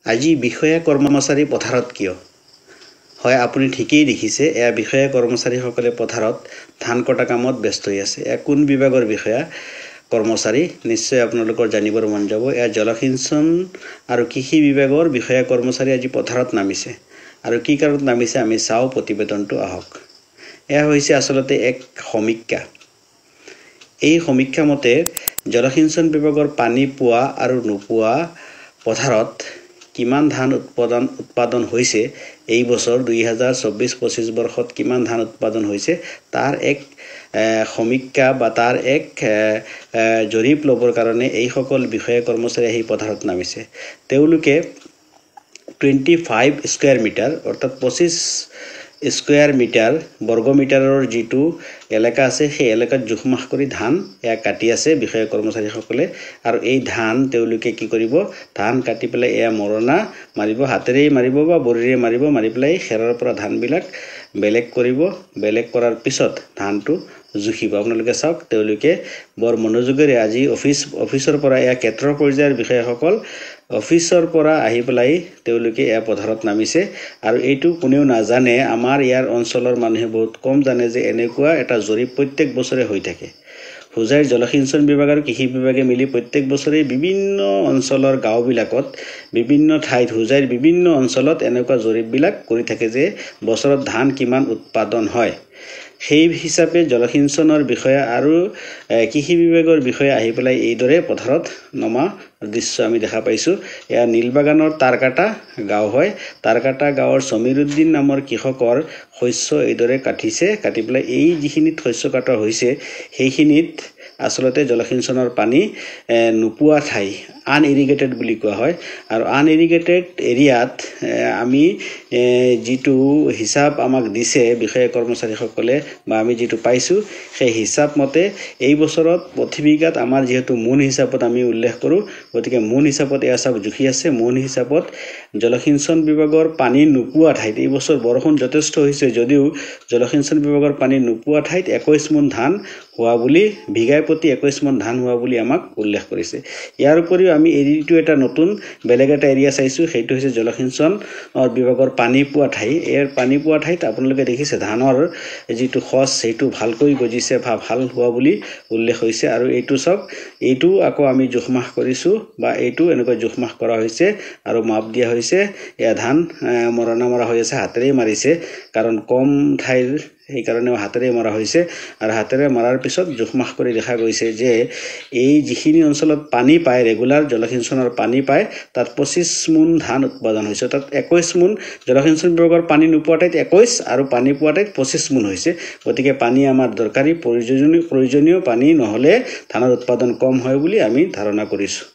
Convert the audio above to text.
আজি বিষয়া কৰ্মচাৰী পথাৰত কিয়? হয়, আপুনি ঠিকই দেখিছে। এয়া বিষয়া কৰ্মচাৰীসকলে পথাৰত ধান কটা কামত ব্যস্ত হৈ আছে। এয়া কোন বিভাগৰ বিষয়া কৰ্মচাৰী নিশ্চয় আপোনালোকৰ জানিবৰ মন যাব। এয়া জলসিঞ্চন আৰু কৃষি বিভাগৰ বিষয়া কৰ্মচাৰী আজি পথাৰত নামিছে। আৰু কি কাৰণত নামিছে আমি চাওঁ, প্ৰতিবেদনটো আহক। এয়া হৈছে আচলতে এক সমীক্ষা। এই সমীক্ষা মতে জলসিঞ্চন বিভাগৰ পানী পোৱা আৰু নোপোৱা পথাৰত কিমান ধান উৎপাদন হৈছে, এই বছৰ 2024-25 বৰ্ষত কিমান ধান উৎপাদন হৈছে তাৰ এক সমীক্ষা বা তাৰ এক জৰীপ ল'বৰ কাৰণে এইসকল বিষয়া কৰ্মচাৰী আহি পথাৰত নামিছে। তেওঁলোকে 25 স্কোয়াৰ মিটাৰ অৰ্থাৎ 25 স্কোয়াৰ মিটাৰ বৰ্গমিটাৰৰ যিটো এলেকা আছে সেই এলেকাত জোখমাখ কৰি ধান এয়া কাটি আছে বিষয়া কৰ্মচাৰীসকলে। আৰু এই ধান তেওঁলোকে কি কৰিব, ধান কাটি পেলাই এয়া মৰণা মাৰিব, হাতেৰে মাৰিব বা বৰিৰে মাৰি পেলাই খেৰৰ পৰা ধানবিলাক বেলেগ কৰিব। বেলেগ কৰাৰ পিছত ধানটো জুখিব। আপোনালোকে চাওক, তেওঁলোকে বৰ মনোযোগেৰে আজি অফিচৰ পৰা এয়া কেন্দ্ৰ পৰ্যায়ৰ বিষয়াসকল অফিচৰ পৰা আহি পেলাই তেওঁলোকে এয়া পথাৰত নামিছে। আৰু এইটো কোনেও নাজানে, আমাৰ ইয়াৰ অঞ্চলৰ মানুহে বহুত কম জানে যে এনেকুৱা এটা জৰীপ প্ৰত্যেক বছৰে হৈ থাকে। হোজাইৰ জলসিঞ্চন বিভাগ আৰু কৃষি বিভাগে মিলি প্ৰত্যেক বছৰে বিভিন্ন অঞ্চলৰ গাঁওবিলাকত বিভিন্ন ঠাইত হোজাইৰ বিভিন্ন অঞ্চলত এনেকুৱা জৰীপবিলাক কৰি থাকে যে বছৰত ধান কিমান উৎপাদন হয়। সেই হিচাপে জলসিঞ্চনৰ বিষয়া আৰু কৃষি বিভাগৰ বিষয়া আহি পেলাই এইদৰে পথাৰত নমা দৃশ্য আমি দেখা পাইছোঁ। এয়া নীলবাগানৰ তাৰকাটা গাঁও হয়। তাৰকাটা গাঁৱৰ সমীৰুদ্দিন নামৰ কৃষকৰ শস্য এইদৰে কাটিছে। কাটি পেলাই এই যিখিনিত শস্য কটা হৈছে সেইখিনিত আচলতে জলসিঞ্চনৰ পানী নোপোৱা ঠাই আনইৰিগেটেড বুলি কোৱা হয়। আৰু আনইৰিগেটেড এৰিয়াত আমি যিটো হিচাপ আমাক দিছে বিষয়া কৰ্মচাৰীসকলে বা আমি যিটো পাইছোঁ সেই হিচাপ মতে এই বছৰত প্ৰতি বিঘাত আমাৰ যিহেতু মোন হিচাপত আমি উল্লেখ কৰোঁ, গতিকে মোন হিচাপত এয়া চাওক জুখি আছে। মোন হিচাপত জলসিঞ্চন বিভাগৰ পানী নোপোৱা ঠাইত এই বছৰ বৰষুণ যথেষ্ট হৈছে যদিও জলসিঞ্চন বিভাগৰ পানী নোপোৱা ঠাইত 21 মোন ধান হোৱা বুলি, বিঘাই প্ৰতি 21 মোন ধান হোৱা বুলি আমাক উল্লেখ কৰিছে। ইয়াৰ উপৰিও আমি এইটো এটা নতুন বেলেগ এটা এৰিয়া চাইছোঁ, সেইটো হৈছে জলসিঞ্চন বিভাগৰ পানী পোৱা ঠাই। ইয়াৰ পানী পোৱা ঠাইত আপোনালোকে দেখিছে ধানৰ যিটো সঁচ সেইটো ভালকৈ গজিছে বা ভাল হোৱা বুলি উল্লেখ হৈছে। আৰু এইটো চাওক, এইটো আকৌ আমি জোখমাখ কৰিছোঁ বা এইটো এনেকৈ জোখমাখ কৰা হৈছে আৰু মাপ দিয়া হৈছে। এয়া ধান মৰণা মৰা হৈ আছে, হাতেৰেই মাৰিছে কাৰণ কম ঠাইৰ সেইকাৰণে হাতেৰে মৰা হৈছে। আৰু হাতেৰে মৰাৰ পিছত জোখমাখ কৰি দেখা গৈছে যে এই যিখিনি অঞ্চলত পানী পায়, ৰেগুলাৰ জলসিঞ্চনৰ পানী পায়, তাত 25 মোন ধান উৎপাদন হৈছে। তাত 21 মোন জলসিঞ্চন বিভাগৰ পানী নোপোৱা ঠাইত 21 আৰু পানী পোৱা ঠাইত 25 মোন হৈছে। গতিকে পানী আমাৰ দৰকাৰী, প্ৰয়োজনীয় পানী নহ'লে ধানৰ উৎপাদন কম হয় বুলি আমি ধাৰণা কৰিছোঁ।